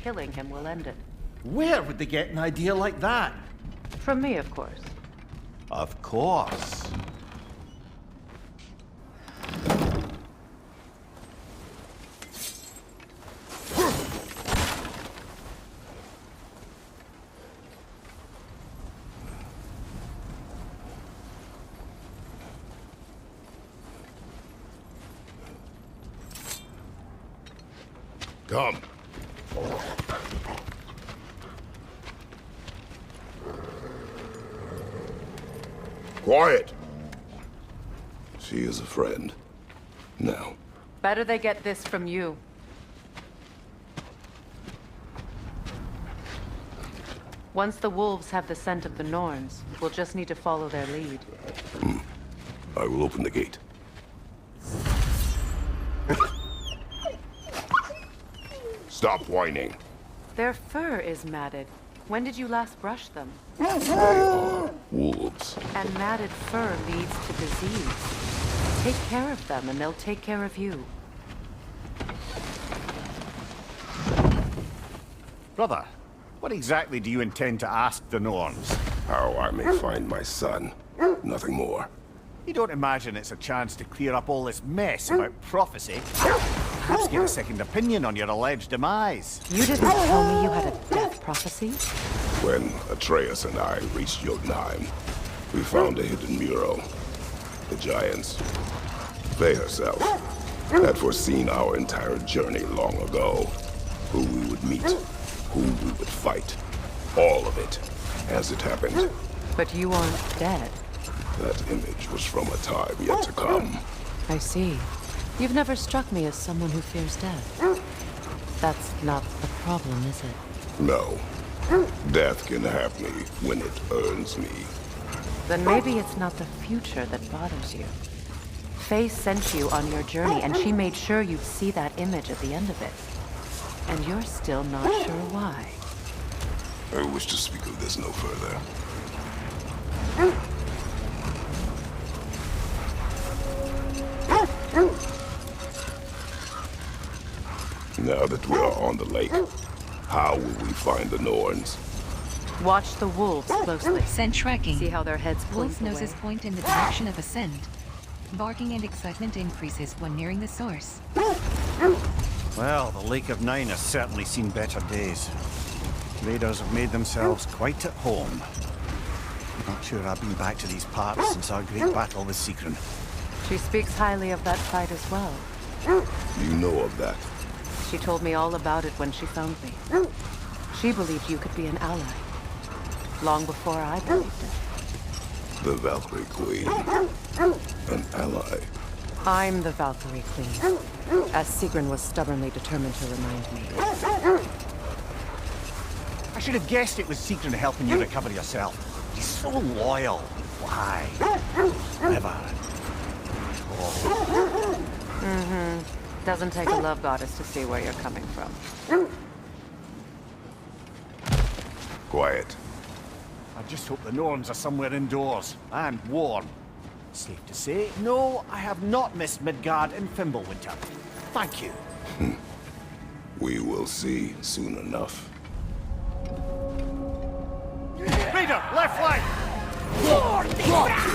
killing him will end it. Where would they get an idea like that? From me, of course. Of course. Come. Quiet. She is a friend. Now. Better they get this from you. Once the wolves have the scent of the Norns, we'll just need to follow their lead. I will open the gate. Stop whining. Their fur is matted. When did you last brush them? They are wolves. And matted fur leads to disease. Take care of them and they'll take care of you. Brother, what exactly do you intend to ask the Norns? How I may find my son. Nothing more. You don't imagine it's a chance to clear up all this mess about prophecy? Perhaps get a second opinion on your alleged demise. You didn't tell me you had a death prophecy? When Atreus and I reached Jotunheim, we found a hidden mural. The giants, they herself, had foreseen our entire journey long ago. Who we would meet, who we would fight. All of it, as it happened. But you aren't dead. That image was from a time yet to come. I see. You've never struck me as someone who fears death. That's not the problem, is it? No. Death can have me when it earns me. Then maybe it's not the future that bothers you. Faye sent you on your journey, and she made sure you'd see that image at the end of it. And you're still not sure why. I wish to speak of this no further. Now that we are on the lake, how will we find the Norns? Watch the wolves closely. Scent tracking. See how their heads Wolves' blink noses away. point in the direction of a scent. Barking and excitement increases when nearing the source. Well, the Lake of Nine has certainly seen better days. Raiders have made themselves quite at home. Not sure I've been back to these parts since our great battle with Sigrun. She speaks highly of that fight as well. You know of that. She told me all about it when she found me. She believed you could be an ally. Long before I believed it. The Valkyrie Queen. An ally. I'm the Valkyrie Queen, as Sigrun was stubbornly determined to remind me. I should have guessed it was Sigrun helping you recover yourself. He's so loyal. Why? Never. Oh. Doesn't take a love goddess to see where you're coming from. Quiet. I just hope the Norns are somewhere indoors and warm. Safe to say, no, I have not missed Midgard and Fimbulwinter. Thank you. We will see soon enough. Raider, left flank! Right side, Kratos!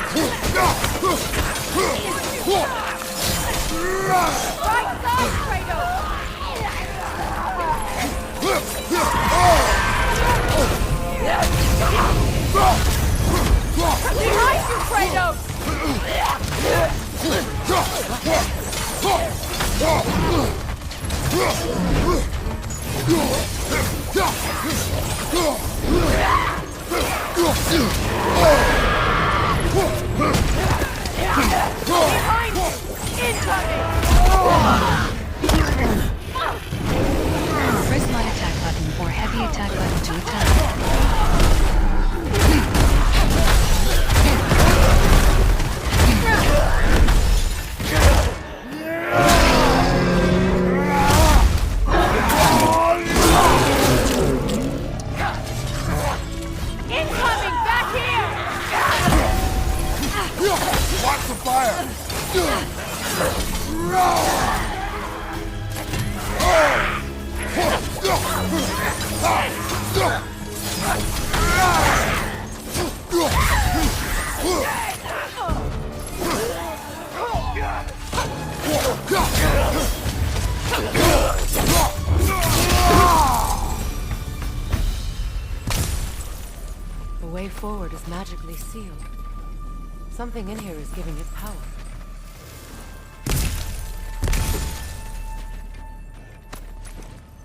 Behind you, Kratos! Behind you! Incoming! Press light attack button or heavy attack button to attack. The way forward is magically sealed. Something in here is giving it power.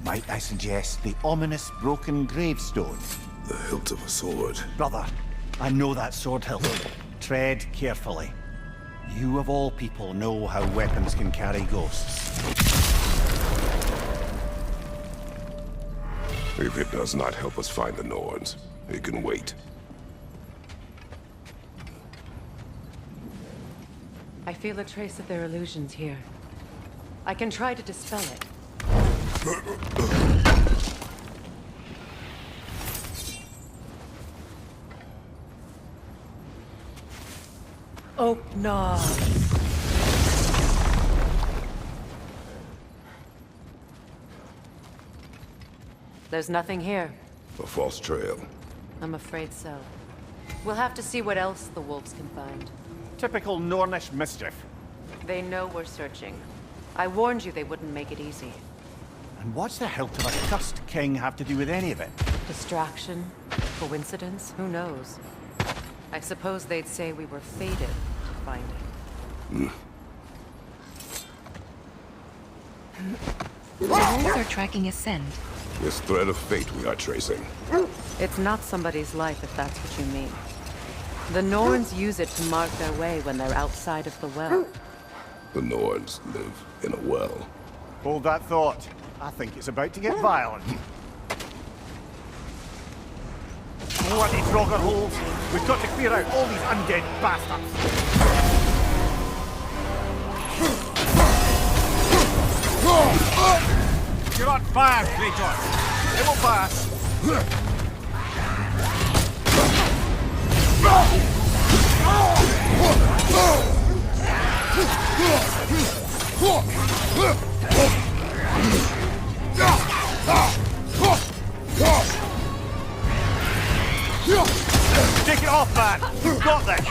Might I suggest the ominous broken gravestone? The hilt of a sword. Brother, I know that sword hilt. Tread carefully. You of all people know how weapons can carry ghosts. If it does not help us find the Norns, it can wait. I feel a trace of their illusions here. I can try to dispel it. Oh, no. There's nothing here. A false trail. I'm afraid so. We'll have to see what else the wolves can find. Typical Nornish mischief. They know we're searching. I warned you they wouldn't make it easy. And what's the hilt of a cursed king have to do with any of it? Distraction? Coincidence? Who knows? I suppose they'd say we were fated to find it. The wolves are tracking a scent. This thread of fate we are tracing. It's not somebody's life, if that's what you mean. The Norns use it to mark their way when they're outside of the well. The Norns live in a well. Hold that thought. I think it's about to get violent. Bloody Draugr holes! We've got to clear out all these undead bastards! You're on fire, Kratos! It will pass! Take it off, man! You've got this!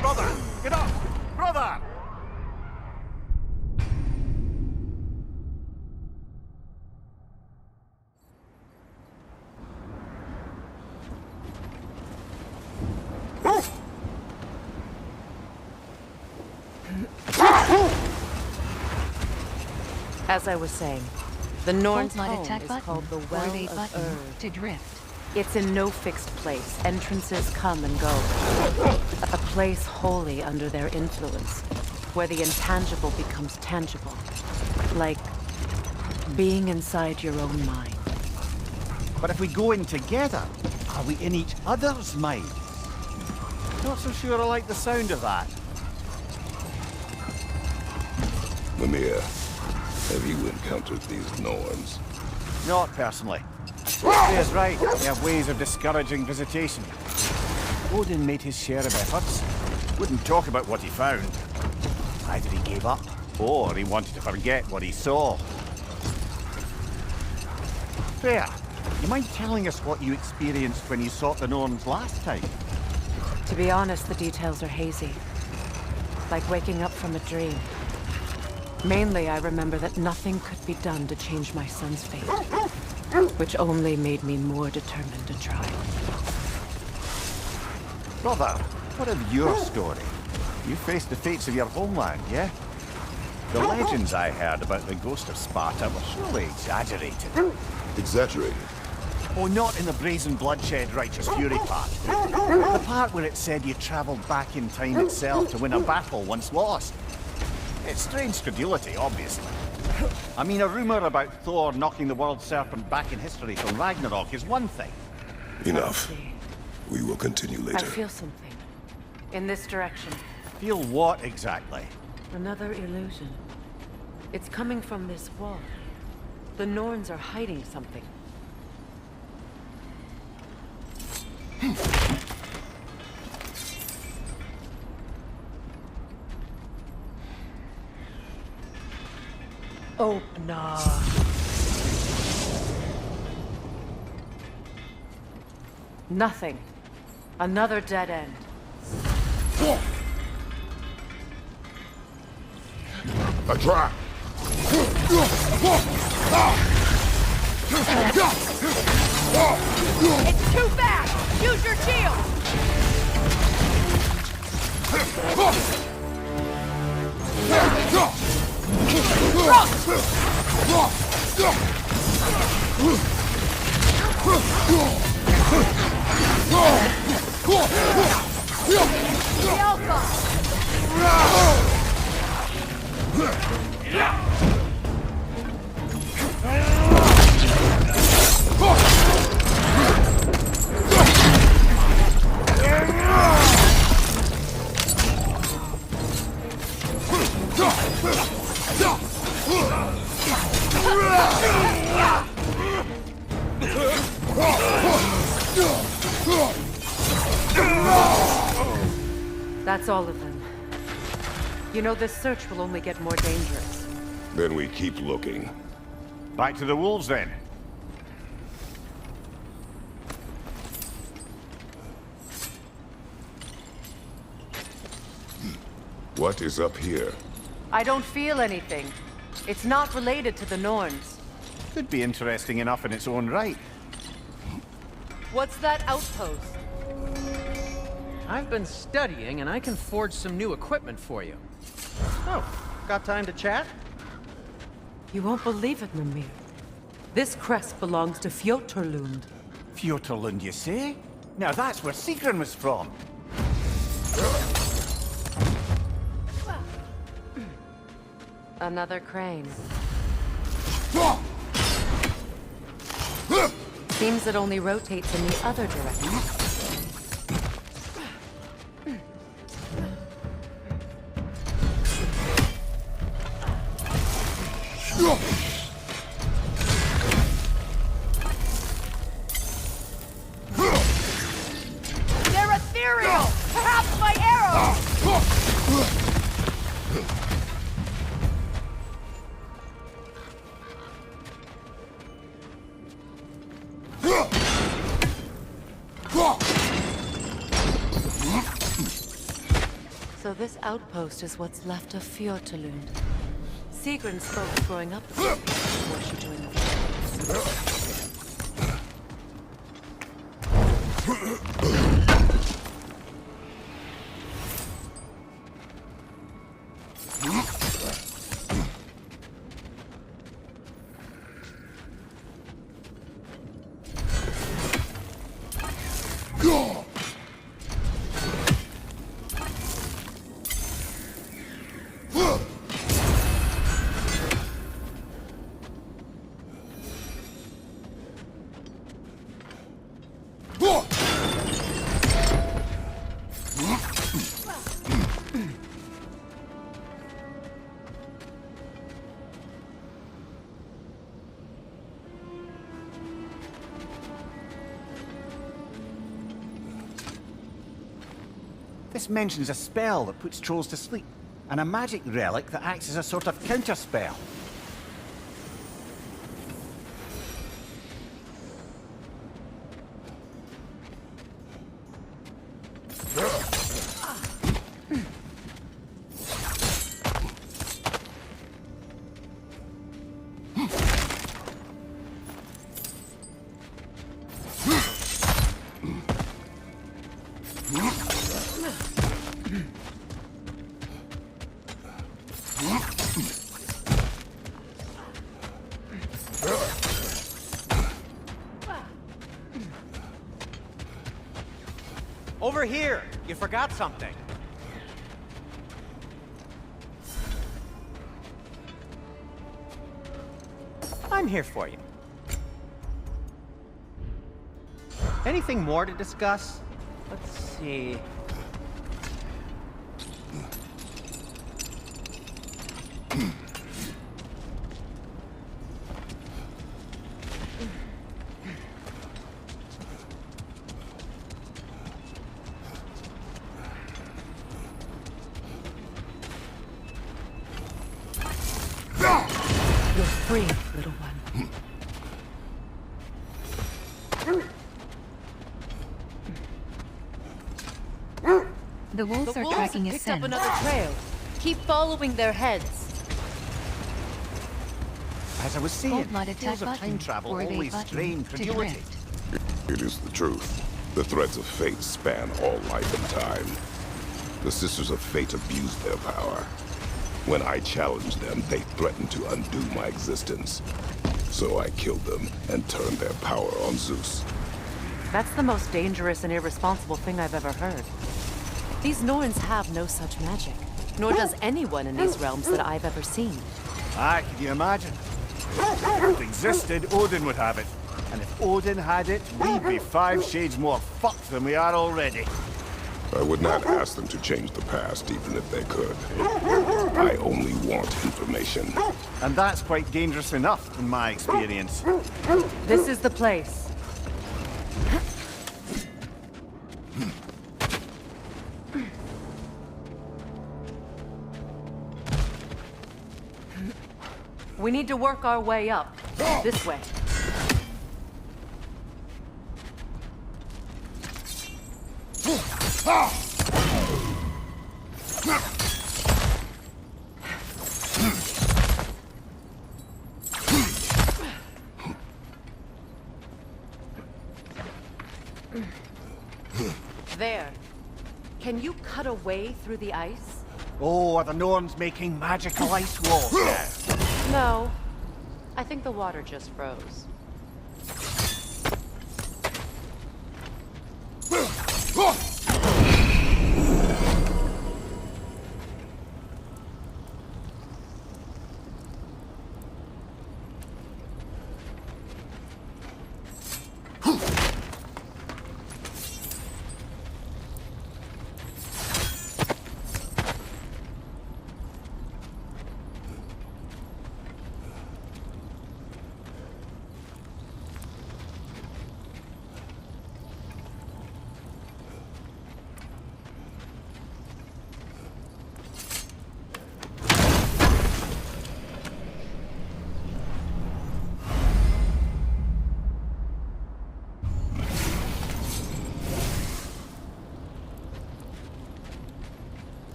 Brother! Get up! Brother! As I was saying, the Norns' Hold light home attack is button called the or Well evade of button Erd. to drift. It's in no fixed place. Entrances come and go. A place wholly under their influence, where the intangible becomes tangible. Like being inside your own mind. But if we go in together, are we in each other's mind? Not so sure I like the sound of that. Mimir, have you encountered these Norns? Not personally. Freya's right. They have ways of discouraging visitation. Odin made his share of efforts. Wouldn't talk about what he found. Either he gave up, or he wanted to forget what he saw. Freya, you mind telling us what you experienced when you sought the Norns last time? To be honest, the details are hazy. Like waking up from a dream. Mainly, I remember that nothing could be done to change my son's fate. Which only made me more determined to try. Brother, what of your story? You faced the fates of your homeland, yeah? The legends I heard about the ghost of Sparta were surely exaggerated. Exaggerated? Oh, not in the brazen bloodshed righteous fury part. The part where it said you travelled back in time itself to win a battle once lost. It's strange credulity, obviously. I mean, a rumour about Thor knocking the world serpent back in history from Ragnarok is one thing. Enough. We will continue I later. feel something. In this direction. Feel what exactly? Another illusion. It's coming from this wall. The Norns are hiding something. Oh, nah. Nothing. Another dead end. A trap! It's too fast! Use your shield! The Alpha! That's all of them. You know, this search will only get more dangerous. Then we keep looking. Back to the wolves, then. What is up here? I don't feel anything. It's not related to the Norns. Could be interesting enough in its own right. What's that outpost? I've been studying, and I can forge some new equipment for you. Oh, got time to chat? You won't believe it, Mimir. This crest belongs to Fjoturlund. Fjoturlund, you say? Now that's where Sigrun was from. Another crane. Seems it only rotates in the other direction. They're ethereal! Perhaps my arrows! So this outpost is what's left of Fjoturlund. Sigrun spoke of growing up with it before she joined the Vikings. This mentions a spell that puts trolls to sleep, and a magic relic that acts as a sort of counterspell. Over here! You forgot something. I'm here for you. Anything more to discuss? Let's see. You're free, little one. The wolves The are wolves tracking have a picked up scent. another trail. Keep following their heads. As I was saying, Hold mod attack tales of button time travel or evade always button strain to credulity. drift. It is the truth. The threads of fate span all life and time. The Sisters of Fate abuse their power. When I challenged them, they threatened to undo my existence. So I killed them and turned their power on Zeus. That's the most dangerous and irresponsible thing I've ever heard. These Norns have no such magic, nor does anyone in these realms that I've ever seen. Aye, can you imagine? If it existed, Odin would have it. And if Odin had it, we'd be 5 shades more fucked than we are already. I would not ask them to change the past, even if they could. I only want information. And that's quite dangerous enough, in my experience. This is the place. We need to work our way up. This way. There. Can you cut a way through the ice? Oh, are the Norns making magical ice walls now? No. I think the water just froze.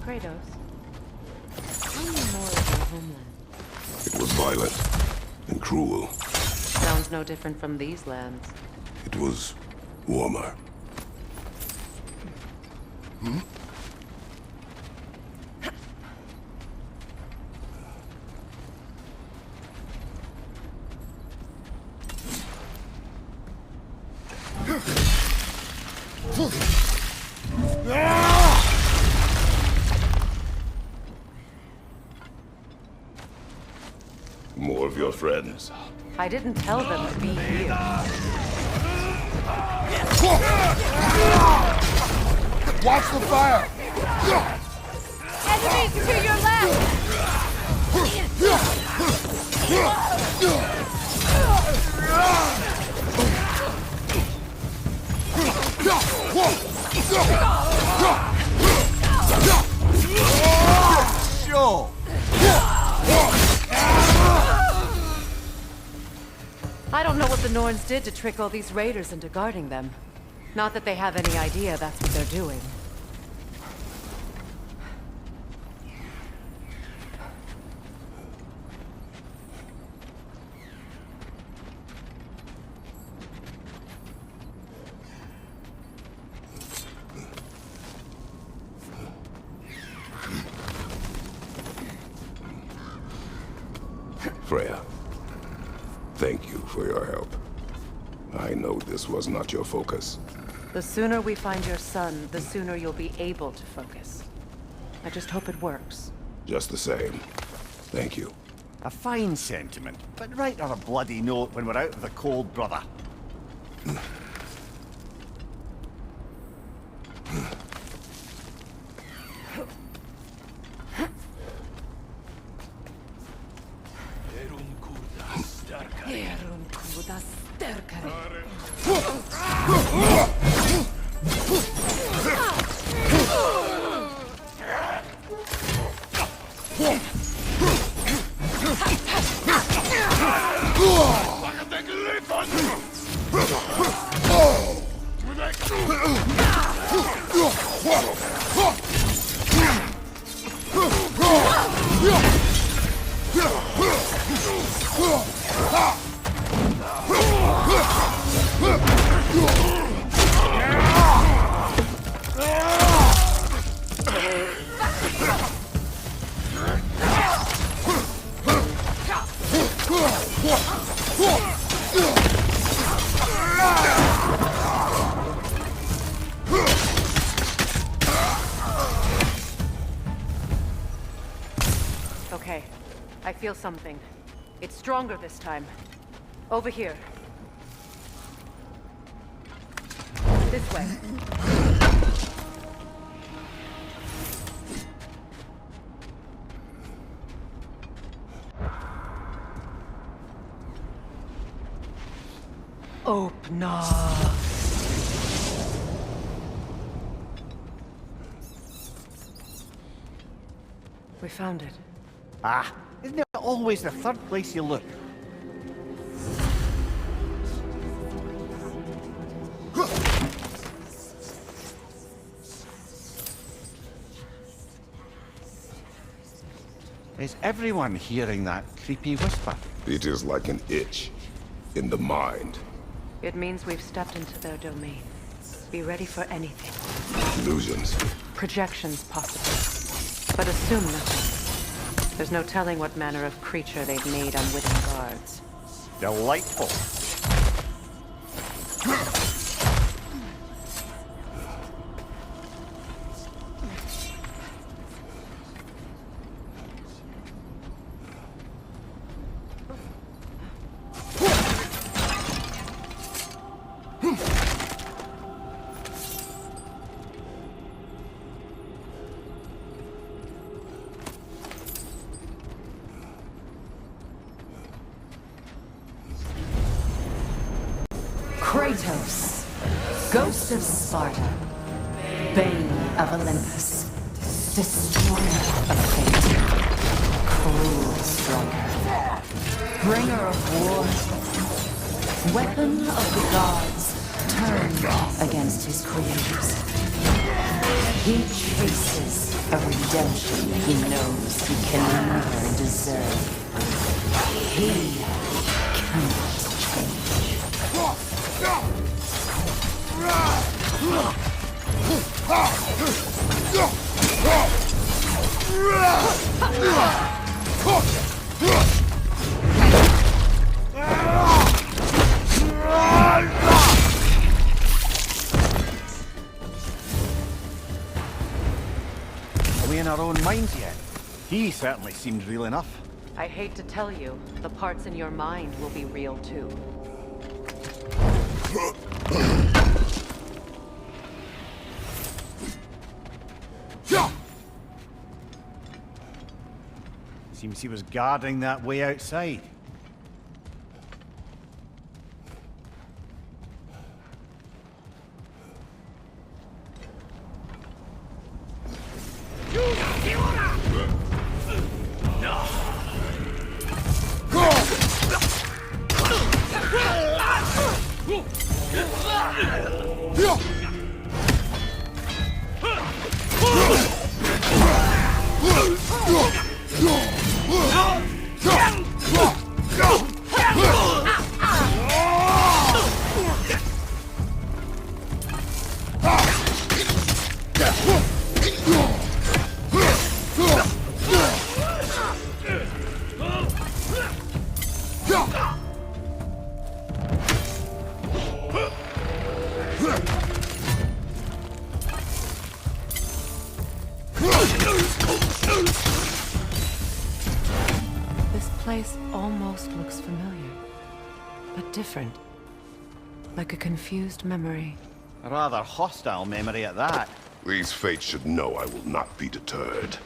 Kratos, tell me more of your homeland. It was violent and cruel. Sounds no different from these lands. It was warmer. More of your friends. I didn't tell them to be here. Watch the fire! Enemies to your left! Sure. I don't know what the Norns did to trick all these raiders into guarding them. Not that they have any idea that's what they're doing. Freya, thank you for your help. I know this was not your focus. The sooner we find your son, the sooner you'll be able to focus. I just hope it works. Just the same. Thank you. A fine sentiment, but write her a bloody note when we're out of the cold, brother. Okay, I feel something. It's stronger this time. Over here. This way. Open up. We found it. Ah, isn't it always the third place you look? Is everyone hearing that creepy whisper? It is like an itch in the mind. It means we've stepped into their domain. Be ready for anything. Illusions. Projections, possibly. But assume nothing. There's no telling what manner of creature they've made unwitting guards. Delightful. Kratos, ghost of Sparta, bane of Olympus, destroyer of fate, cruel striker, bringer of war, weapon of the gods, turned against his creators. He chases a redemption he knows he can never deserve. He cannot change. Are we in our own minds yet? He certainly seemed real enough. I hate to tell you, the parts in your mind will be real too. Seems he was guarding that way outside. This place almost looks familiar, but different. Like a confused memory. A rather hostile memory at that. These fates should know I will not be deterred.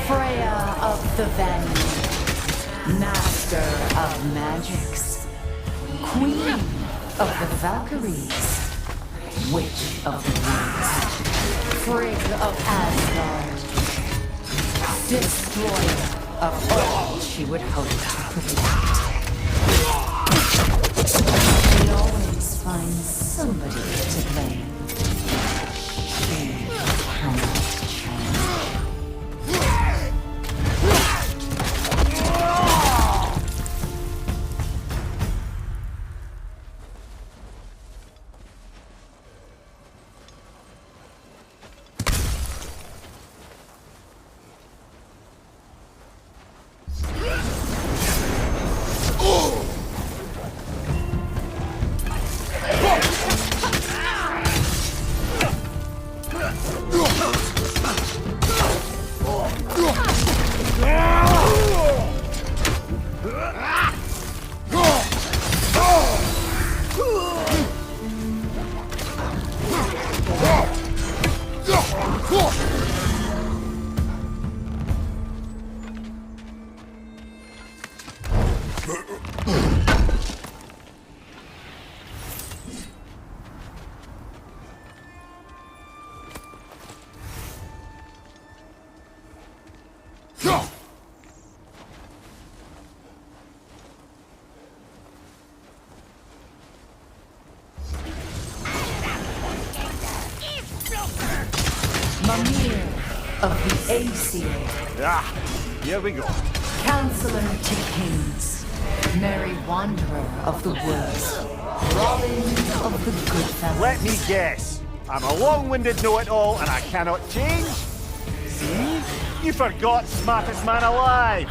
Freya of the Vanir, Master of Magics, Queen of the Valkyries, Witch of the Woods, Frigg of Asgard, Destroyer of all she would hope to protect. She always finds somebody to blame. She cannot change. Mimir of the Aesir, Ah, here we go. Counselor to Kings, Merry Wanderer of the Woods, Robin of the Good Fellows. Let me guess. I'm a long-winded know-it-all and I cannot change? See? You forgot smartest man alive.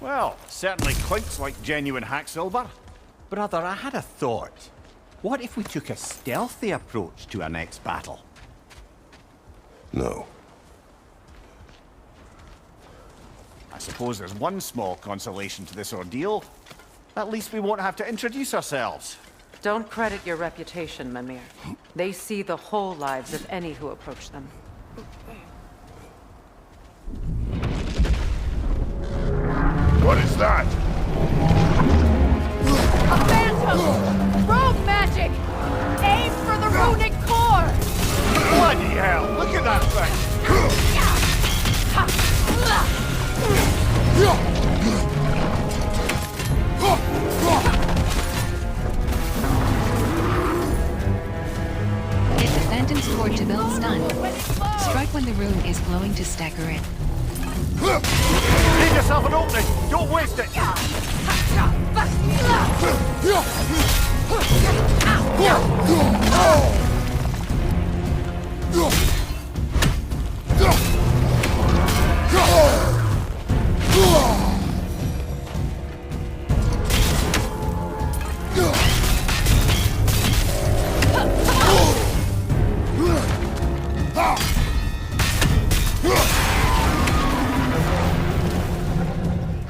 Well, certainly clinks like genuine hack silver. Brother, I had a thought. What if we took a stealthy approach to our next battle? No. I suppose there's one small consolation to this ordeal. At least we won't have to introduce ourselves. Don't credit your reputation, Mimir. They see the whole lives of any who approach them. What is that? A phantom! Rogue magic! Aim for the runic core! Bloody hell! Look at that thing! Hit the phantom's core to build stun. Strike when the rune is glowing to stagger it. Leave yourself an opening! Don't waste it!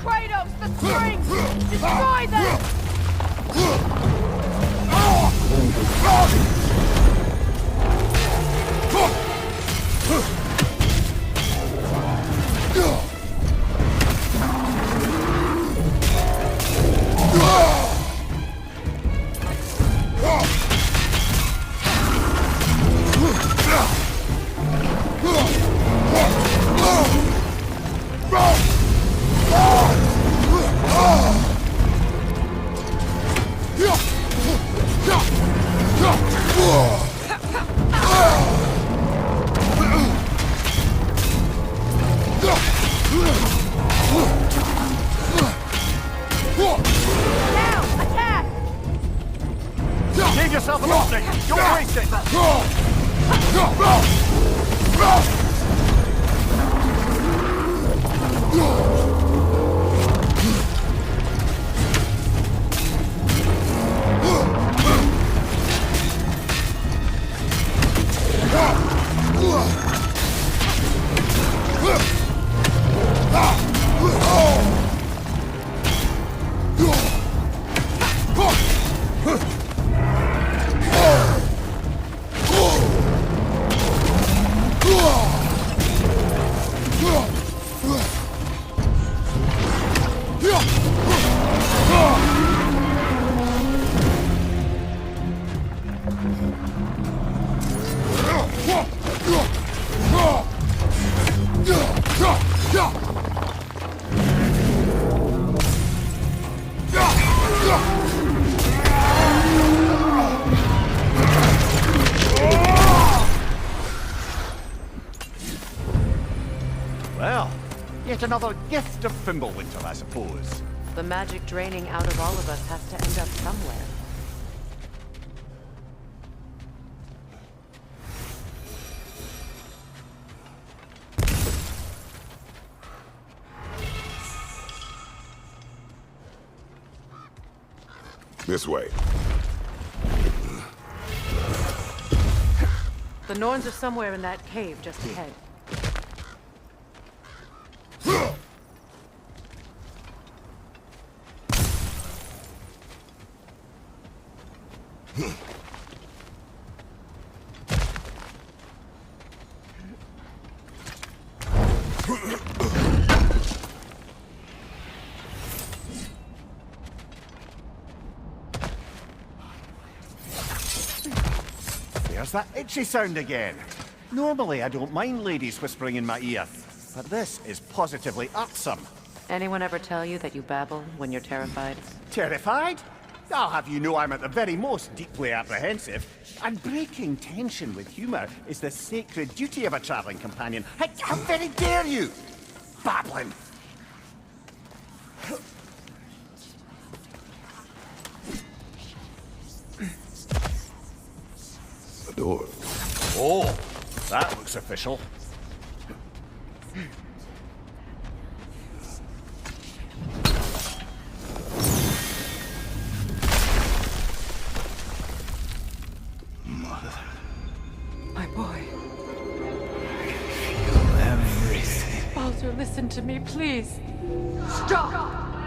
Kratos, the strings! Destroy them! Give yourself an opening! Don't waste it! Well, yet another gift of Fimbulwinter, I suppose. The magic draining out of all of us has to end up somewhere. This way. The Norns are somewhere in that cave just ahead. There's that itchy sound again. Normally I don't mind ladies whispering in my ear, but this is positively irksome. Anyone ever tell you that you babble when you're terrified? Terrified? I'll have you know I'm at the very most deeply apprehensive. And breaking tension with humour is the sacred duty of a travelling companion. How very dare you! Babbling! The door. Oh, that looks official. My boy. Everything. Baldur, listen to me, please. Stop!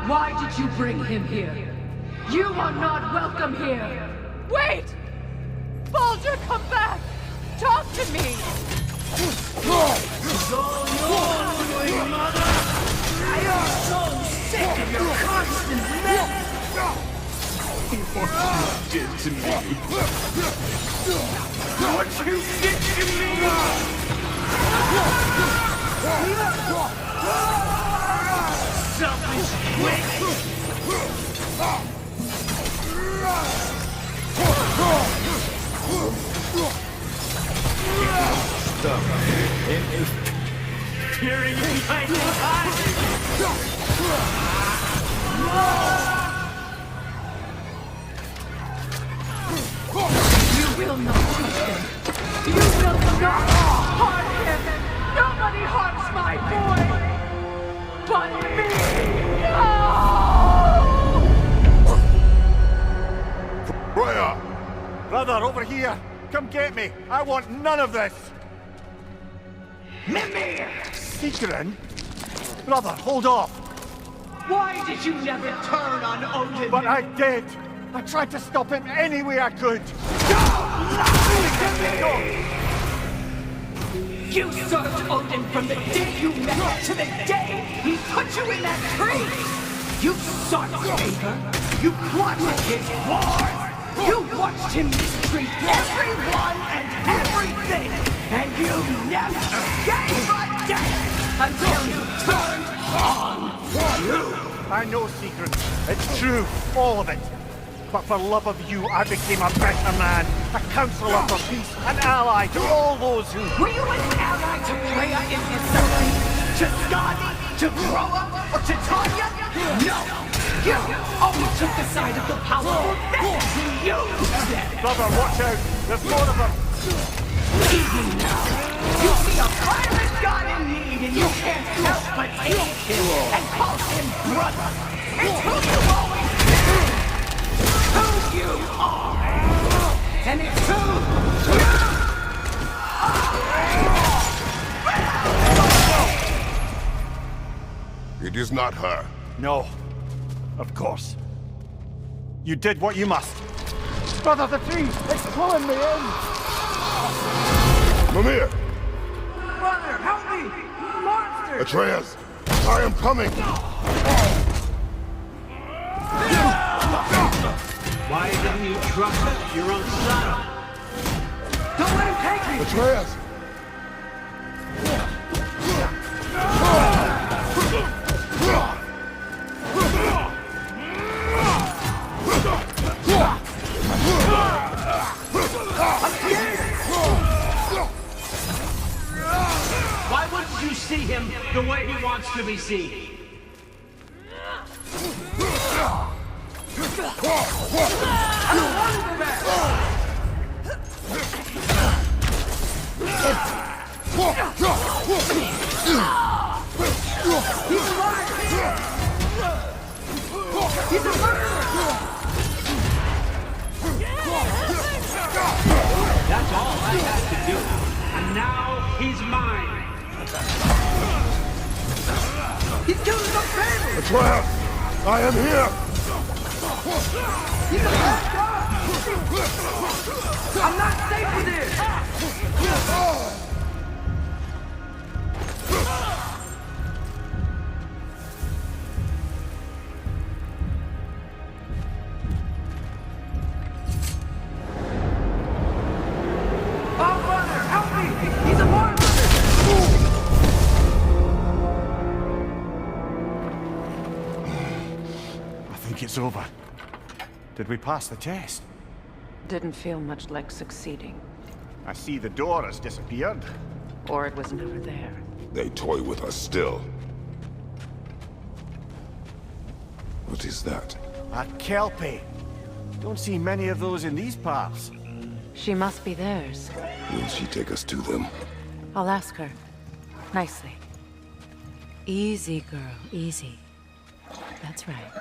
Why did you bring him here? You are not welcome here! Wait! Baldur, come back! Talk to me! It's all yours, doing, mother! I am so sick of your constant mess! What you did to me! What you did to me! Selfish witch! Stop. Tearing behind your eyes! You will not touch him! You will not harm him! Nobody harms my boy! But me! No! Freya! Brother, over here! Come get me! I want none of this! Mimir! Sigrun? Brother, hold off! Why did you never turn on Odin? But I did! I tried to stop him any way I could! You served Odin from the day you met him to the day he put you in that tree! You sought favor! You plotted his wars! You watched him mistreat everyone and everything! And you never gave a death until you turned on you! I know, Secret. It's true, all of it. But for love of you, I became a better man, a counselor for peace, an ally to all those who... Were you an ally to Freya in Missouri? To Skadi? To Groa? Or to Tanya? No! You always took the side of the powerful men who used them! Brother, watch out! There's more of them! You see a violent god in need, and you can't help but hate him and call him brother. It's who you always been. Who you are. And it's who you are. It is not her. No. Of course. You did what you must. Brother, the tree! It's pulling me in! Mimir! Brother, help me! Monster! Atreus! I am coming! Why didn't you trust your own son? Don't let him take me! Atreus! Why wouldn't you see him the way he wants to be seen? He's alive! He's a murderer! That's all I had to do. And now he's mine. He's killing my family! Atreus! I am here! He's a bad god! I'm not safe with this! Oh, brother, help me! He's a monster! I think it's over. Did we pass the test? Didn't feel much like succeeding. I see the door has disappeared. Or it was never there. They toy with us still. What is that? A Kelpie. Don't see many of those in these parts. She must be theirs. Will she take us to them? I'll ask her. Nicely. Easy, girl. Easy. That's right.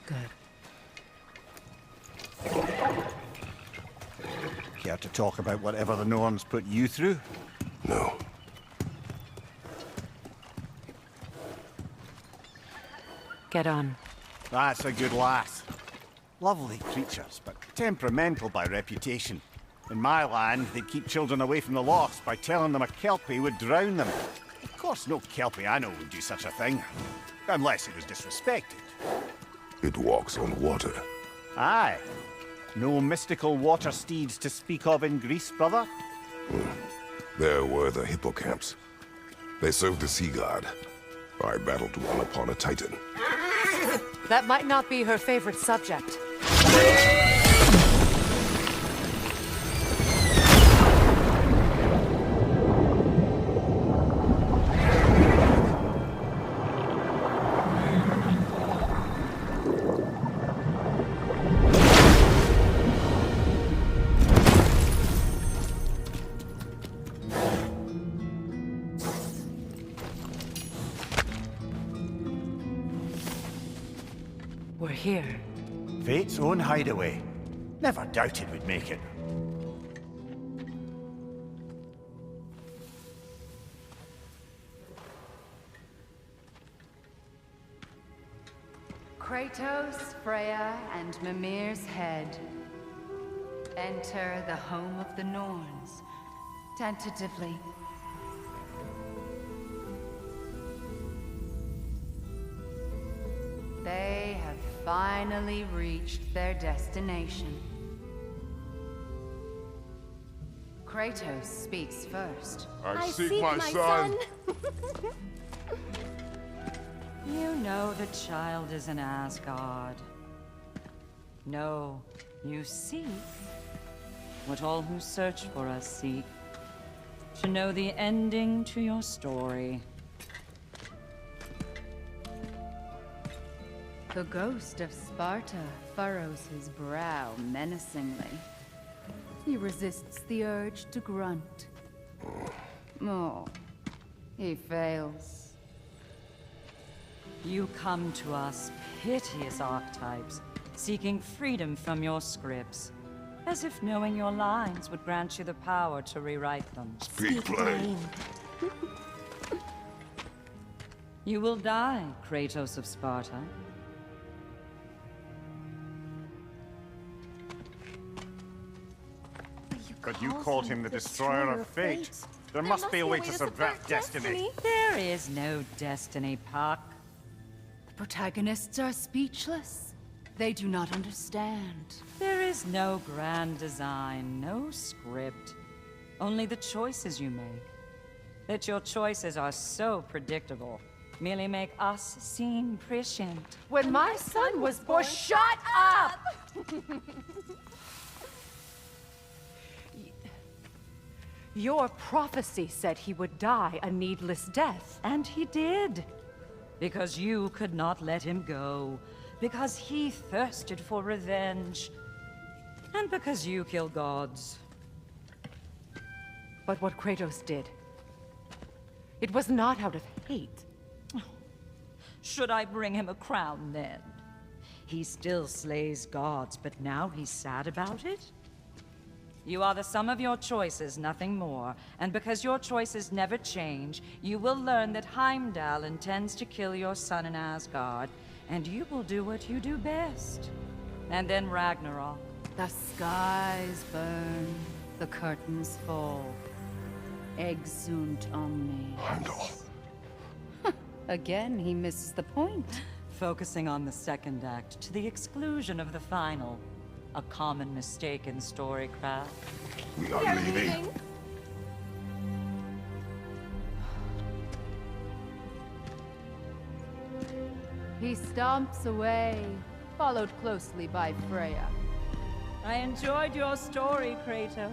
Good. Care to talk about whatever the Norns put you through? No. Get on. That's a good lass. Lovely creatures, but temperamental by reputation. In my land, they'd keep children away from the lochs by telling them a Kelpie would drown them. Of course, no Kelpie I know would do such a thing. Unless it was disrespected. It walks on water. Aye. No mystical water steeds to speak of in Greece, brother? There were the hippocamps. They served the sea god. I battled one upon a titan. That might not be her favorite subject. We're here. Fate's own hideaway. Never doubted we'd make it. Kratos, Freya, and Mimir's head. Enter the home of the Norns. Tentatively. They have finally reached their destination. Kratos speaks first. I seek my son. You know the child is in Asgard. No, you seek what all who search for us seek. To know the ending to your story. The ghost of Sparta furrows his brow menacingly. He resists the urge to grunt. Oh, he fails. You come to us, piteous archetypes, seeking freedom from your scripts, as if knowing your lines would grant you the power to rewrite them. Speak plain. You will die, Kratos of Sparta. But you called him the destroyer of fate. There must be a way to subvert destiny. There is no destiny, Puck. The protagonists are speechless. They do not understand. There is no grand design, no script. Only the choices you make. That your choices are so predictable merely make us seem prescient. When my son was born, shut up! Your prophecy said he would die a needless death. And he did. Because you could not let him go. Because he thirsted for revenge. And because you kill gods. But what Kratos did, it was not out of hate. Should I bring him a crown then? He still slays gods, but now he's sad about it? You are the sum of your choices, nothing more. And because your choices never change, you will learn that Heimdall intends to kill your son in Asgard, and you will do what you do best. And then Ragnarok. The skies burn, the curtains fall. Exunt omnes. Heimdall. Again, he misses the point. Focusing on the second act to the exclusion of the final. A common mistake in storycraft. We are leaving. He stomps away, followed closely by Freya. I enjoyed your story, Kratos.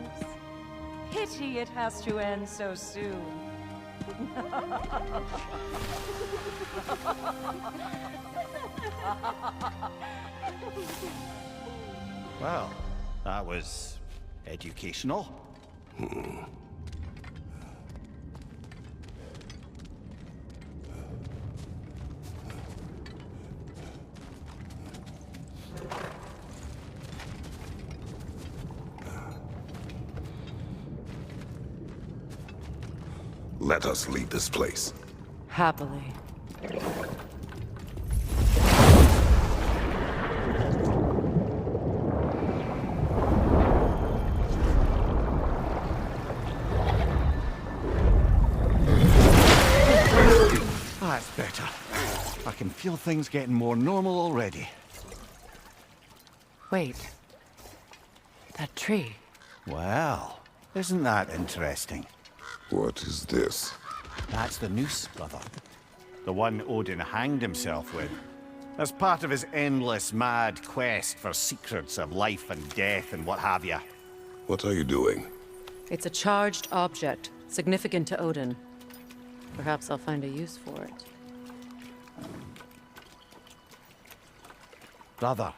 Pity it has to end so soon. Well, that was educational. Let us leave this place. Happily. That's better. I can feel things getting more normal already. Wait. That tree. Well, isn't that interesting? What is this? That's the noose, brother. The one Odin hanged himself with. As part of his endless, mad quest for secrets of life and death and what have you. What are you doing? It's a charged object, significant to Odin. Perhaps I'll find a use for it. Brother,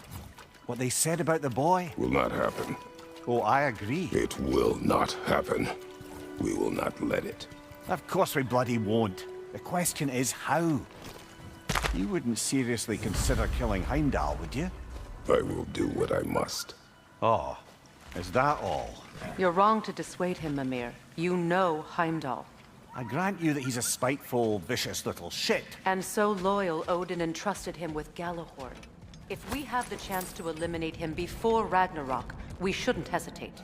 what they said about the boy? Will not happen. Oh, I agree. It will not happen. We will not let it. Of course we bloody won't. The question is how. You wouldn't seriously consider killing Heimdall, would you? I will do what I must. Oh, is that all? You're wrong to dissuade him, Mimir. You know Heimdall. I grant you that he's a spiteful, vicious little shit. And so loyal, Odin entrusted him with Galahorn. If we have the chance to eliminate him before Ragnarok, we shouldn't hesitate.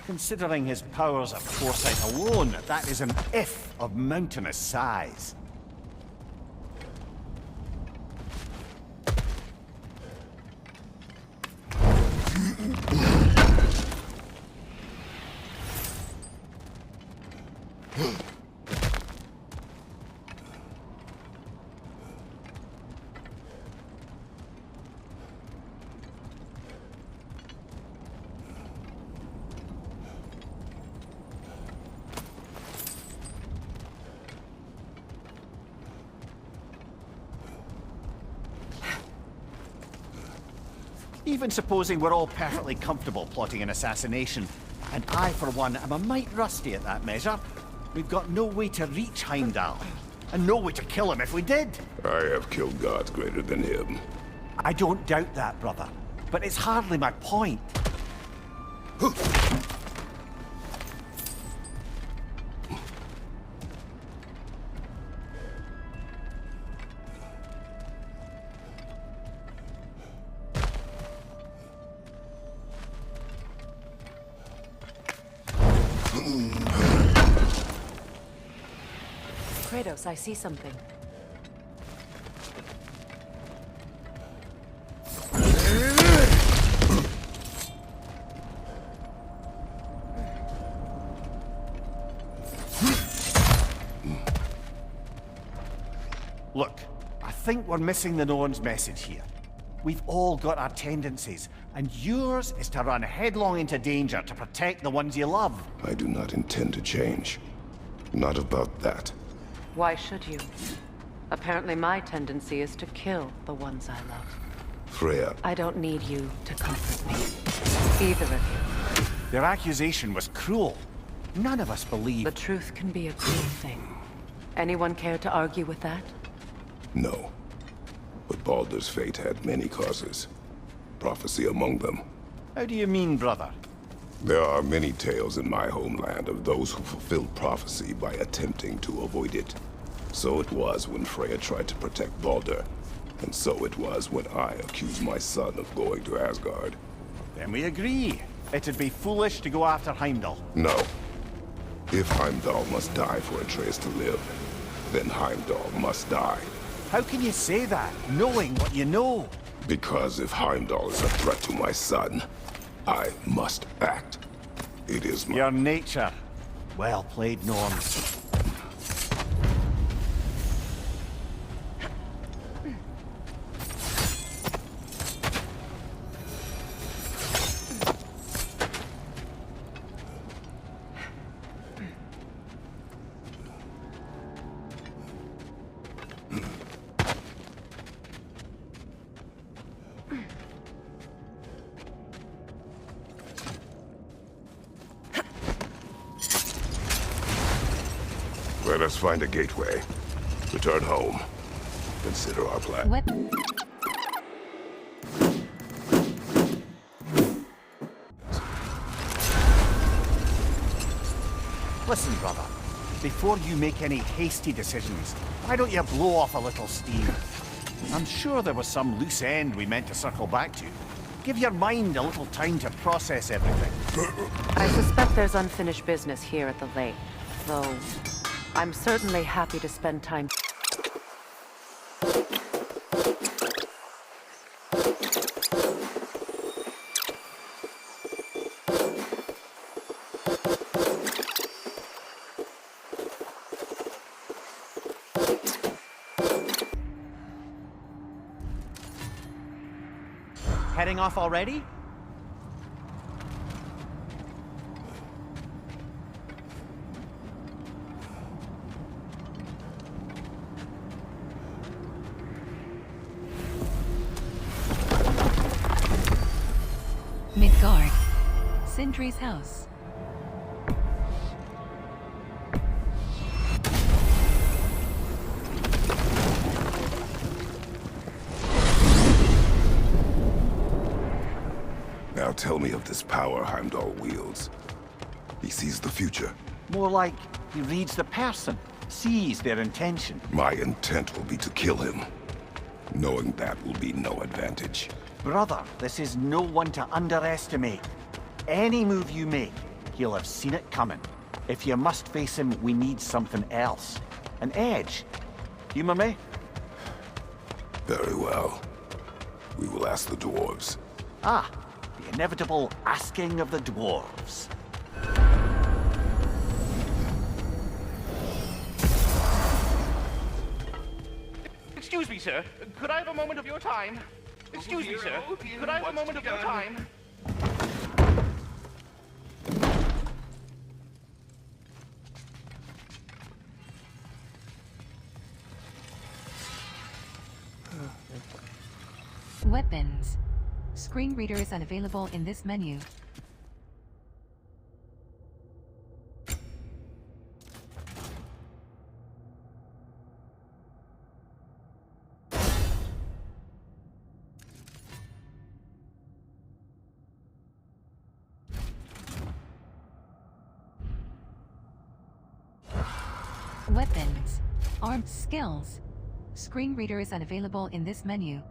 Considering his powers of foresight alone, that is an if of mountainous size. Even supposing we're all perfectly comfortable plotting an assassination, and I, for one, am a mite rusty at that measure, we've got no way to reach Heimdall, and no way to kill him if we did. I have killed gods greater than him. I don't doubt that, brother, but it's hardly my point. Kratos, I see something. Look, I think we're missing the Norn's message here. We've all got our tendencies, and yours is to run headlong into danger to protect the ones you love. I do not intend to change. Not about that. Why should you? Apparently my tendency is to kill the ones I love. Freya, I don't need you to comfort me. Either of you. Their accusation was cruel. None of us believe. The truth can be a cruel thing. Anyone care to argue with that? no. But Baldur's fate had many causes. Prophecy among them. How do you mean, brother? There are many tales in my homeland of those who fulfilled prophecy by attempting to avoid it. So it was when Freya tried to protect Baldur. And so it was when I accused my son of going to Asgard. Then we agree. It'd be foolish to go after Heimdall. No. If Heimdall must die for Atreus to live, then Heimdall must die. How can you say that, knowing what you know? Because if Heimdall is a threat to my son, I must act. It is my... Your nature. Well played, Norns. Let us find a gateway. Return home. Consider our plan. Listen, brother. Before you make any hasty decisions, why don't you blow off a little steam? I'm sure there was some loose end we meant to circle back to. Give your mind a little time to process everything. I suspect there's unfinished business here at the lake, though I'm certainly happy to spend time. Heading off already? Midgard. Sindri's house. Now tell me of this power Heimdall wields. He sees the future. More like he reads the person, sees their intention. My intent will be to kill him. Knowing that will be no advantage. Brother, this is no one to underestimate. Any move you make, he'll have seen it coming. If you must face him, we need something else. An edge. Humor me? Very well. We will ask the dwarves. Ah, the inevitable asking of the dwarves. Excuse me, sir. Could I have a moment of your time? Excuse me, sir. Could I have a moment of your time? Weapons. Screen reader is unavailable in this menu. Weapons. Armed skills. Screen reader is unavailable in this menu.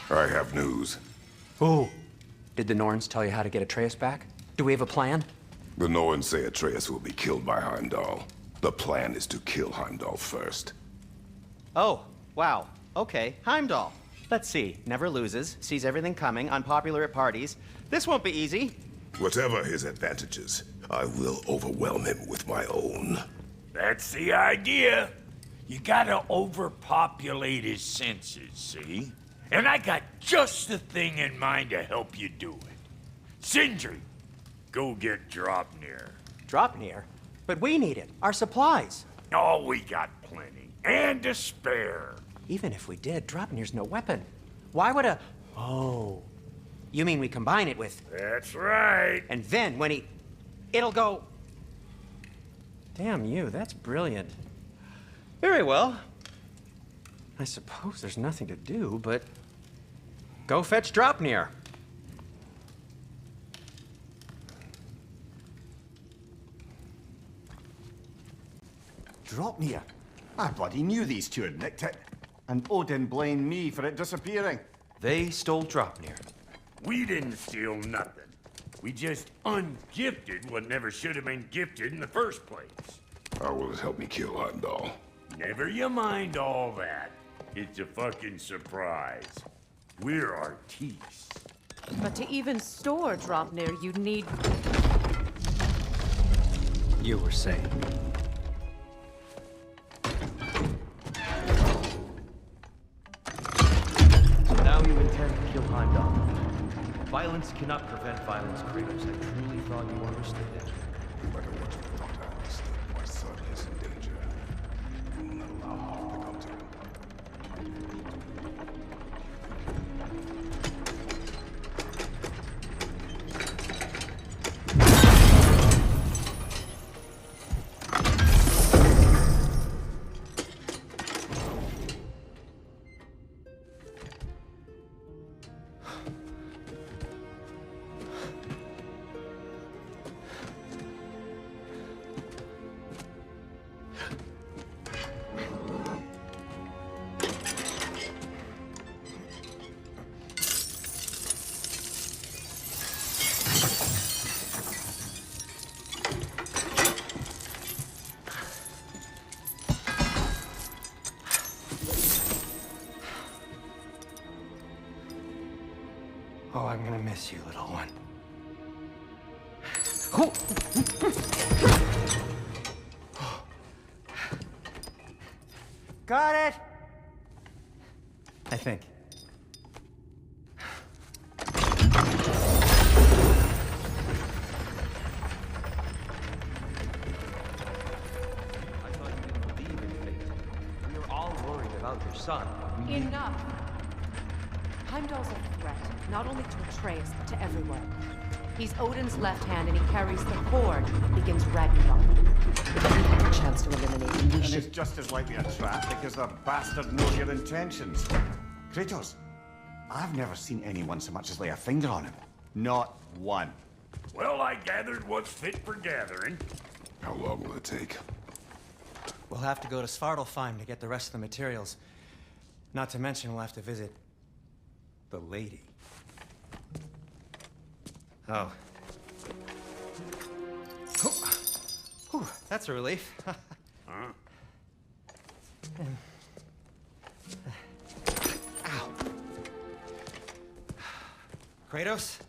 I have news. Oh. Did the Norns tell you how to get Atreus back? Do we have a plan? The Norns say Atreus will be killed by Heimdall. The plan is to kill Heimdall first. Oh, wow. Okay, Heimdall. Let's see. Never loses, sees everything coming, unpopular at parties. This won't be easy. Whatever his advantages, I will overwhelm him with my own. That's the idea. You gotta overpopulate his senses, see? And I got just the thing in mind to help you do it. Sindri, go get Draupnir. Draupnir? But we need it. Our supplies. Oh, we got plenty. And to spare. Even if we did, Draupnir's no weapon. Why would a... Oh. You mean we combine it with... That's right. And then when he... It'll go... Damn you, that's brilliant. Very well. I suppose there's nothing to do, but... Go fetch Draupnir. Draupnir? I bloody knew these two had nicked it. And Odin blamed me for it disappearing. They stole Draupnir. We didn't steal nothing. We just ungifted what never should have been gifted in the first place. How will it help me kill Heimdall? Never you mind all that. It's a fucking surprise. We're artistes. But to even store Draupnir, you'd need... You were saying. Now you intend to kill Heimdall. Violence cannot prevent violence, Kratos. I truly thought you understood it. No matter what you thought I understood, my son is in danger. I will not allow harm to come to him. Oh, I'm gonna miss you, little one. Got it! I think. I thought you didn't believe in fate. We were all worried about your son. Enough! Heimdall's a threat, not only to Atreus, but to everyone. He's Odin's left hand, and he carries the horde that begins Ragnarok. If we have a chance to eliminate him, we And should... it's just as likely a trap because the bastard knows your intentions. Kratos, I've never seen anyone so much as lay a finger on him. Not one. Well, I gathered what's fit for gathering. How long will it take? We'll have to go to Svartalfheim to get the rest of the materials. Not to mention we'll have to visit... the lady. Oh. Whew, that's a relief. Huh? Ow. Kratos?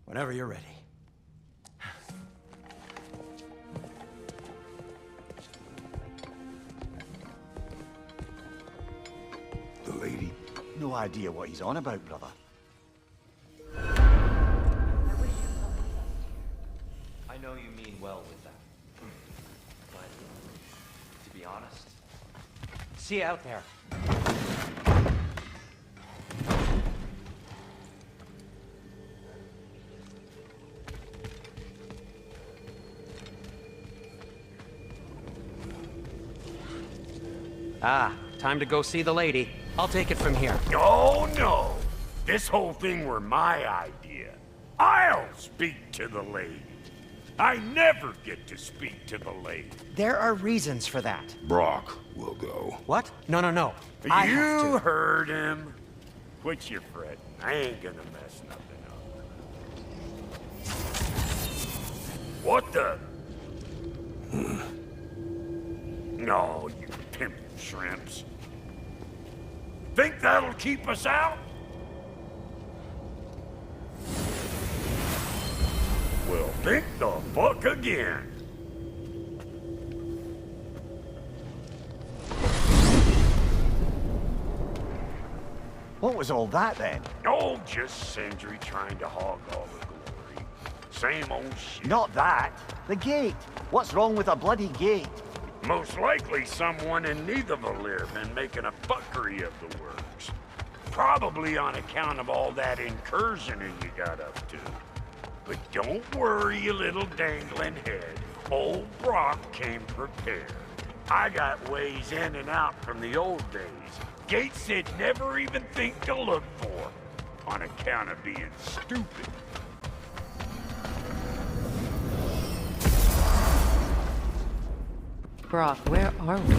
Whenever you're ready. The lady? No idea what he's on about, brother. See you out there. Ah, time to go see the lady. I'll take it from here. Oh, no. This whole thing were my idea. I'll speak to the lady. I never get to speak to the lady. There are reasons for that. Brock will go. What? No, no, no. I have You to. heard him. Quit your fretting. I ain't gonna mess nothing up. What the? No, you pimp shrimps. Think that'll keep us out? Well, think the fuck again. What was all that then? Oh, just Sindri trying to hog all the glory. Same old shit. Not that. The gate. What's wrong with a bloody gate? Most likely someone in Nidavellir been making a fuckery of the works. Probably on account of all that incursioning you got up to. But don't worry, you little dangling head. Old Brock came prepared. I got ways in and out from the old days. Gates they'd never even think to look for, on account of being stupid. Brock, where are we?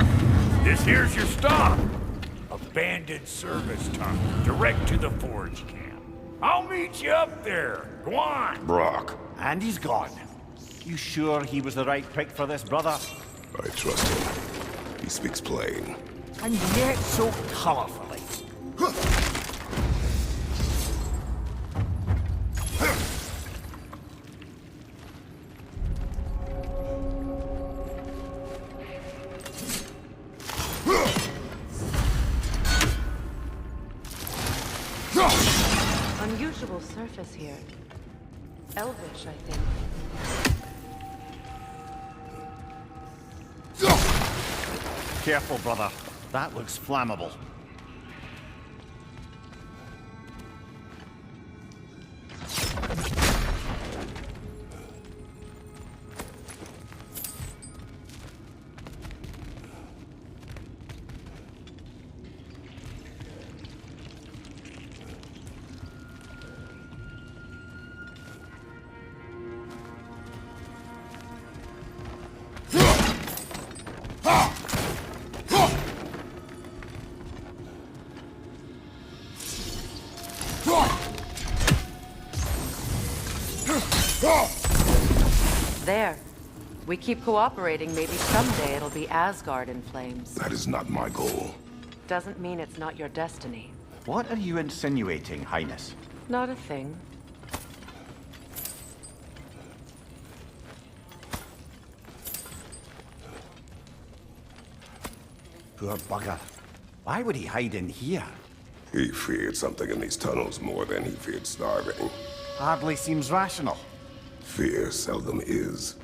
This here's your stop. Abandoned service tunnel, direct to the forge camp. I'll meet you up there. Go on. Brock. And he's gone. You sure he was the right pick for this, brother? I trust him. He speaks plain. And yet so colorfully. Unusual surface here. Elvish, I think. Careful, brother. That looks flammable. There. We keep cooperating, maybe someday it'll be Asgard in flames. That is not my goal. Doesn't mean it's not your destiny. What are you insinuating, Highness? Not a thing. Poor bugger. Why would he hide in here? He feared something in these tunnels more than he feared starving. Hardly seems rational. Fear seldom is.